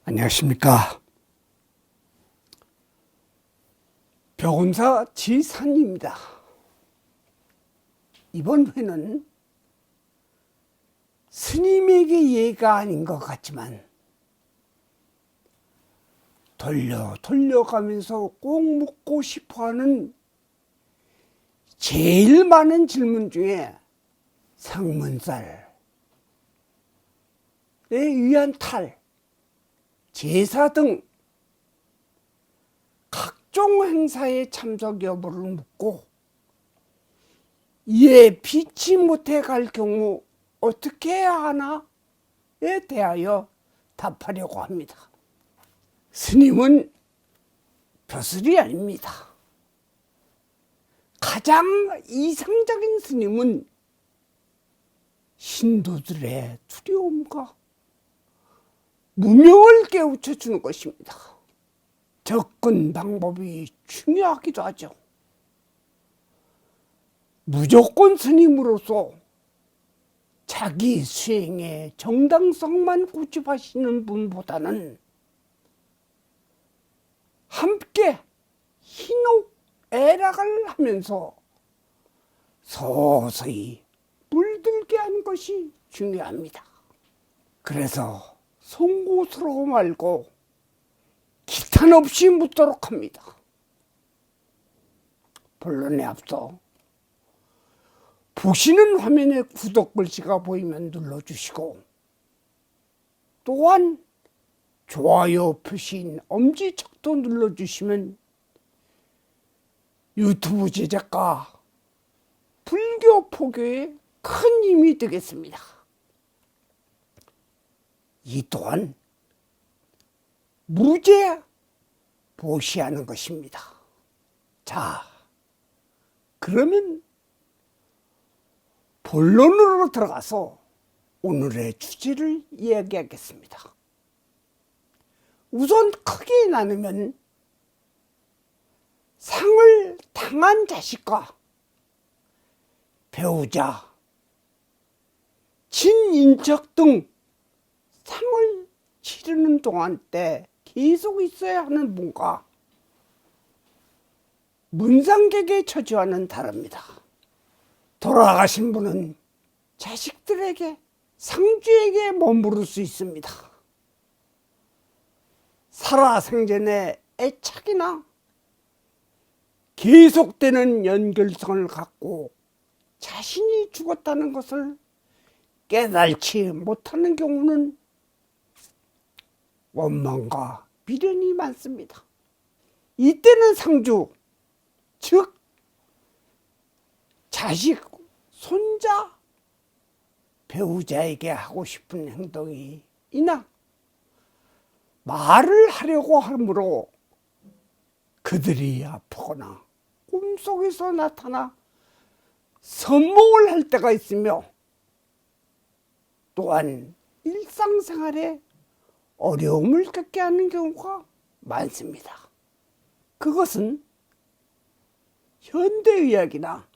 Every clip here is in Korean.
안녕하십니까. 벽음사 지산입니다. 이번 회는 스님에게 예가 아닌 것 같지만 돌려가면서 꼭 묻고 싶어하는 제일 많은 질문 중에 상문살에 의한 탈, 제사 등 각종 행사에 참석 여부를 묻고 이에 피치 못해 갈 경우 어떻게 해야 하나에 대하여 답하려고 합니다. 스님은 벼슬이 아닙니다. 가장 이상적인 스님은 신도들의 두려움과 무명을 깨우쳐 주는 것입니다. 접근 방법이 중요하기도 하죠. 무조건 스님으로서 자기 수행의 정당성만 고집하시는 분보다는 함께 희노애락을 하면서 서서히 물들게 하는 것이 중요합니다. 그래서 송구스러워 말고 기탄 없이 묻도록 합니다. 본론에 앞서 보시는 화면에 구독 글씨가 보이면 눌러주시고 또한 좋아요 표시인 엄지척도 눌러주시면 유튜브 제작과 불교 포교에 큰 힘이 되겠습니다. 이 또한 무죄 보시하는 것입니다. 자, 그러면 본론으로 들어가서 오늘의 주제를 이야기하겠습니다. 우선 크게 나누면 상을 당한 자식과 배우자, 친인척 등 상을 치르는 동안 때 계속 있어야 하는 분과 문상객의 처지와는 다릅니다. 돌아가신 분은 자식들에게, 상주에게 머무를 수 있습니다. 살아생전의 애착이나 계속되는 연결성을 갖고 자신이 죽었다는 것을 깨달지 못하는 경우는 원망과 미련이 많습니다. 이때는 상주, 즉 자식, 손자, 배우자에게 하고 싶은 행동이 이나 말을 하려고 하므로 그들이 아프거나 꿈속에서 나타나 선몽을 할 때가 있으며 또한 일상생활에 어려움을 겪게 하는 경우가 많습니다. 그것은 현대의학이나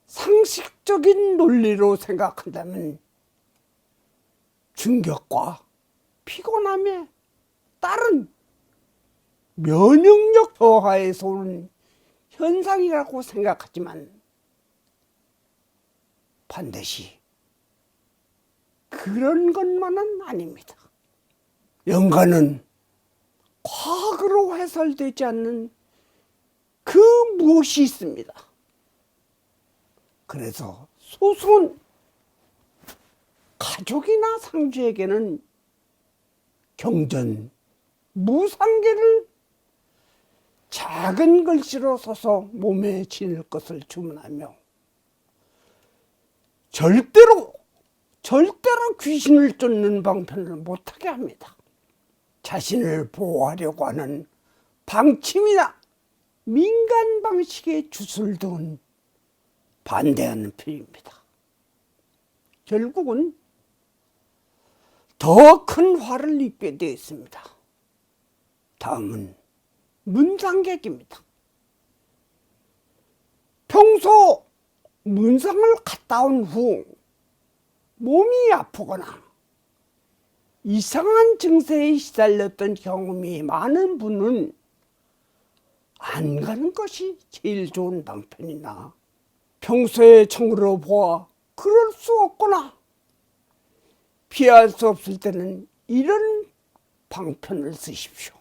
상식적인 논리로 생각한다면 충격과 피곤함에 따른 면역력 저하에서 오는 현상이라고 생각하지만 반드시 그런 것만은 아닙니다. 연간은 과학으로 해설되지 않는 그 무엇이 있습니다. 그래서 소수는 가족이나 상주에게는 경전, 무상계를 작은 글씨로 써서 몸에 지닐 것을 주문하며 절대로 귀신을 쫓는 방편을 못하게 합니다. 자신을 보호하려고 하는 방침이나 민간 방식의 주술 등은 반대하는 편입니다. 결국은 더 큰 화를 입게 되어 있습니다. 다음은 문상객입니다. 평소 문상을 갔다 온 후 몸이 아프거나 이상한 증세에 시달렸던 경험이 많은 분은 안 가는 것이 제일 좋은 방편이나 평소에 청으로 보아 그럴 수 없거나 피할 수 없을 때는 이런 방편을 쓰십시오.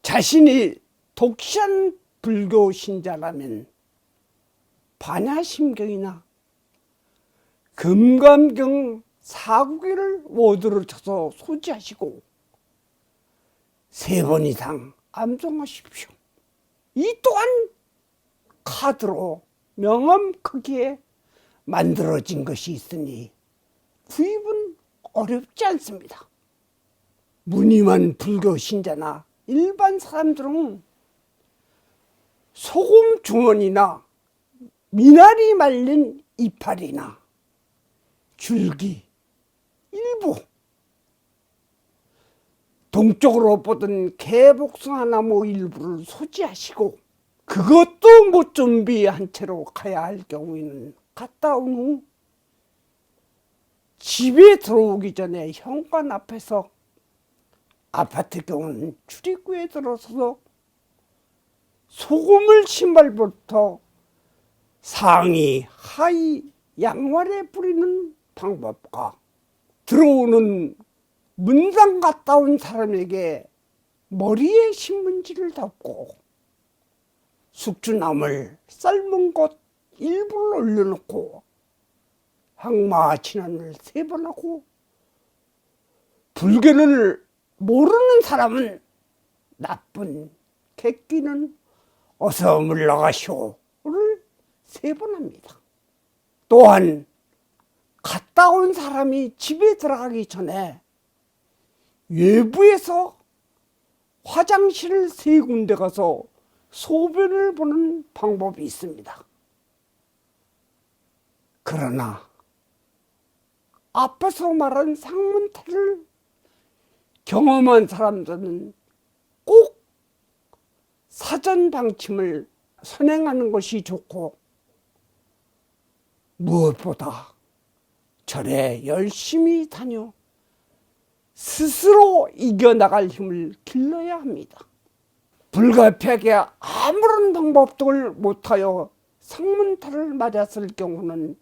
자신이 독실한 불교 신자라면 반야심경이나 금감경 4구기를 모두로 쳐서 소지하시고 3번 이상 암송하십시오. 이 또한 카드로 명암 크기에 만들어진 것이 있으니 구입은 어렵지 않습니다. 무늬만 불교 신자나 일반 사람들은 소금 주머니나 미나리 말린 이파리나 줄기 일부, 동쪽으로 뻗은 개복숭아나무 일부를 소지하시고 그것도 못 준비한 채로 가야 할 경우에는 갔다 온 후 집에 들어오기 전에 현관 앞에서 아파트 경우는 출입구에 들어서서 소금을 신발부터 상의, 하의, 양말에 뿌리는 방법과 들어오는 문상 갔다 온 사람에게 머리에 신문지를 덮고 숙주나물 삶은 것 일부를 올려놓고 항마 진언을 3번 하고 불교를 모르는 사람은 나쁜 객기는 어서 물러가시오를 3번 합니다. 또한 갔다 온 사람이 집에 들어가기 전에 외부에서 화장실을 3군데 가서 소변을 보는 방법이 있습니다. 그러나 앞에서 말한 상문탈을 경험한 사람들은 꼭 사전 방침을 선행하는 것이 좋고 무엇보다 절에 열심히 다녀 스스로 이겨나갈 힘을 길러야 합니다. 불가피하게 아무런 방법을 못하여 상문탈을 맞았을 경우는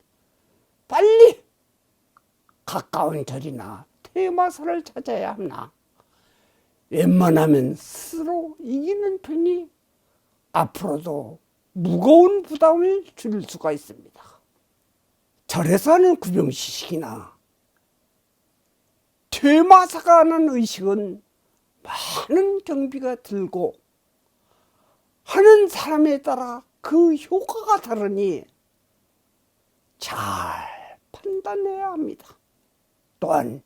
빨리 가까운 절이나 퇴마사를 찾아야 하나 웬만하면 스스로 이기는 편이 앞으로도 무거운 부담을 줄 수가 있습니다. 절에서 하는 구병시식이나 퇴마사가 하는 의식은 많은 경비가 들고 하는 사람에 따라 그 효과가 다르니 잘 판단해야 합니다. 또한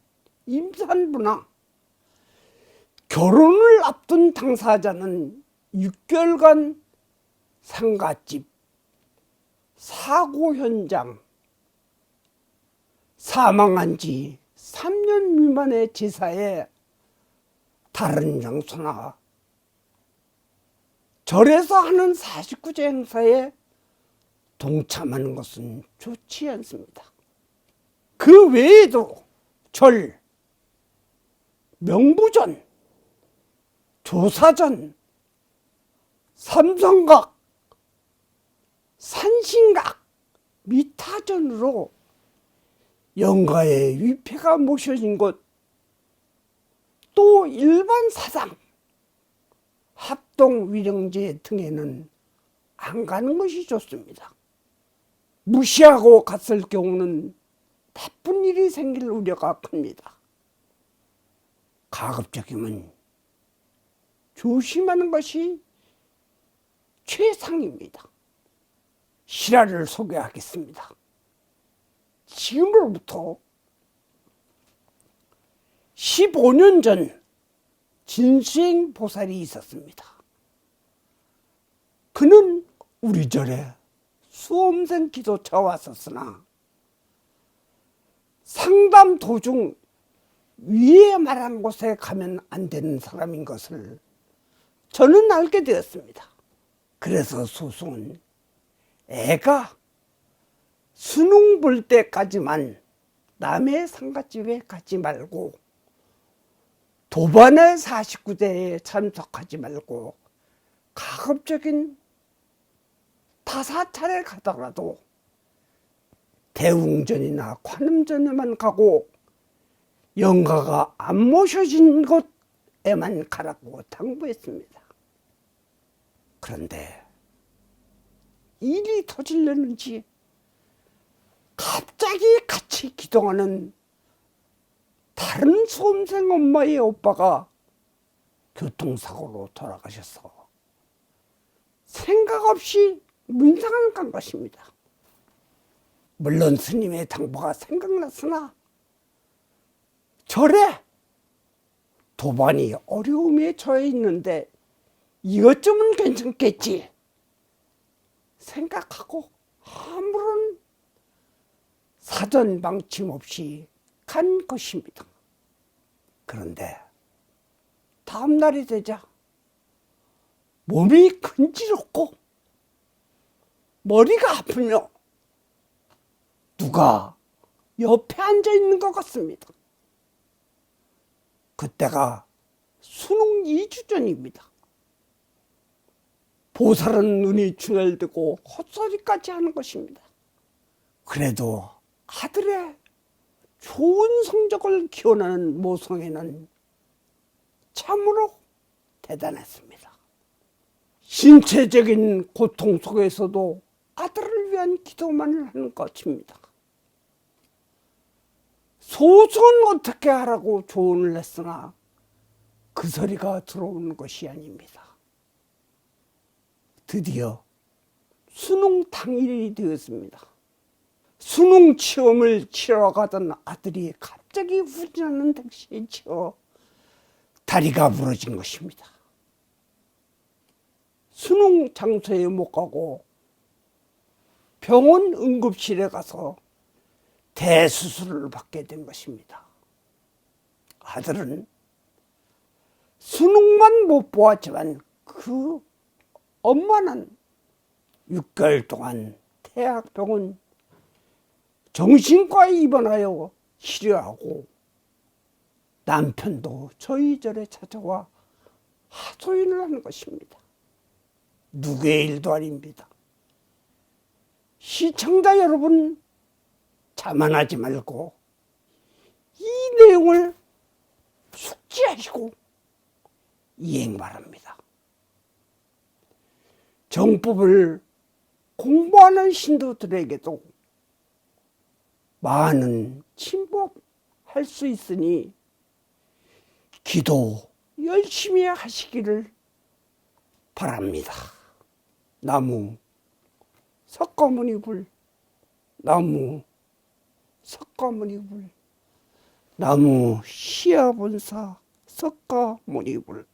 임산부나 결혼을 앞둔 당사자는 6개월간 상갓집, 사고 현장, 사망한 지 3년 미만의 제사에 다른 장소나 절에서 하는 49제 행사에 동참하는 것은 좋지 않습니다. 그 외에도 절, 명부전, 조사전, 삼성각, 산신각, 미타전으로 영가의 위패가 모셔진 곳, 또 일반 사상, 합동위령제 등에는 안 가는 것이 좋습니다. 무시하고 갔을 경우는 나쁜 일이 생길 우려가 큽니다. 가급적이면 조심하는 것이 최상입니다. 실화를 소개하겠습니다. 지금으로부터 15년 전 진수행 보살이 있었습니다. 그는 우리 절에 수험생 기도차 왔었으나 상담 도중 위에 말한 곳에 가면 안 되는 사람인 것을 저는 알게 되었습니다. 그래서 소송은 애가 수능 볼 때까지만 남의 상갓집에 가지 말고 도반의 49대에 참석하지 말고 가급적인 다사찰에 가더라도 대웅전이나 관음전에만 가고 영가가 안 모셔진 곳에만 가라고 당부했습니다. 그런데 일이 터질려는지 갑자기 같이 기동하는 다른 수험생 엄마의 오빠가 교통사고로 돌아가셔서 생각 없이 문상을 간 것입니다. 물론 스님의 당부가 생각났으나 절에 도반이 어려움에 처해 있는데 이것쯤은 괜찮겠지 생각하고 아무런 사전 방침 없이 간 것입니다. 그런데 다음 날이 되자 몸이 근지럽고 머리가 아프며 누가 옆에 앉아 있는 것 같습니다. 그때가 수능 2주 전입니다. 보살은 눈이 충혈되고 헛소리까지 하는 것입니다. 그래도 아들의 좋은 성적을 기원하는 모성애는 참으로 대단했습니다. 신체적인 고통 속에서도 아들을 위한 기도만을 하는 것입니다. 소수는 어떻게 하라고 조언을 했으나 그 소리가 들어오는 것이 아닙니다. 드디어 수능 당일이 되었습니다. 수능 시험을 치러 가던 아들이 갑자기 후진하는 택시에 치여 다리가 부러진 것입니다. 수능 장소에 못 가고 병원 응급실에 가서 대수술을 받게 된 것입니다. 아들은 수능만 못 보았지만 그 엄마는 6개월 동안 태학병원 정신과에 입원하여 치료하고 남편도 저희 절에 찾아와 하소연을 하는 것입니다. 누구의 일도 아닙니다. 시청자 여러분, 자만하지 말고 이 내용을 숙지하시고 이행 바랍니다. 정법을 공부하는 신도들에게도 많은 침범할 수 있으니 기도 열심히 하시기를 바랍니다. 나무 석가모니불, 나무 석가모니불, 나무 시야본사 석가모니불.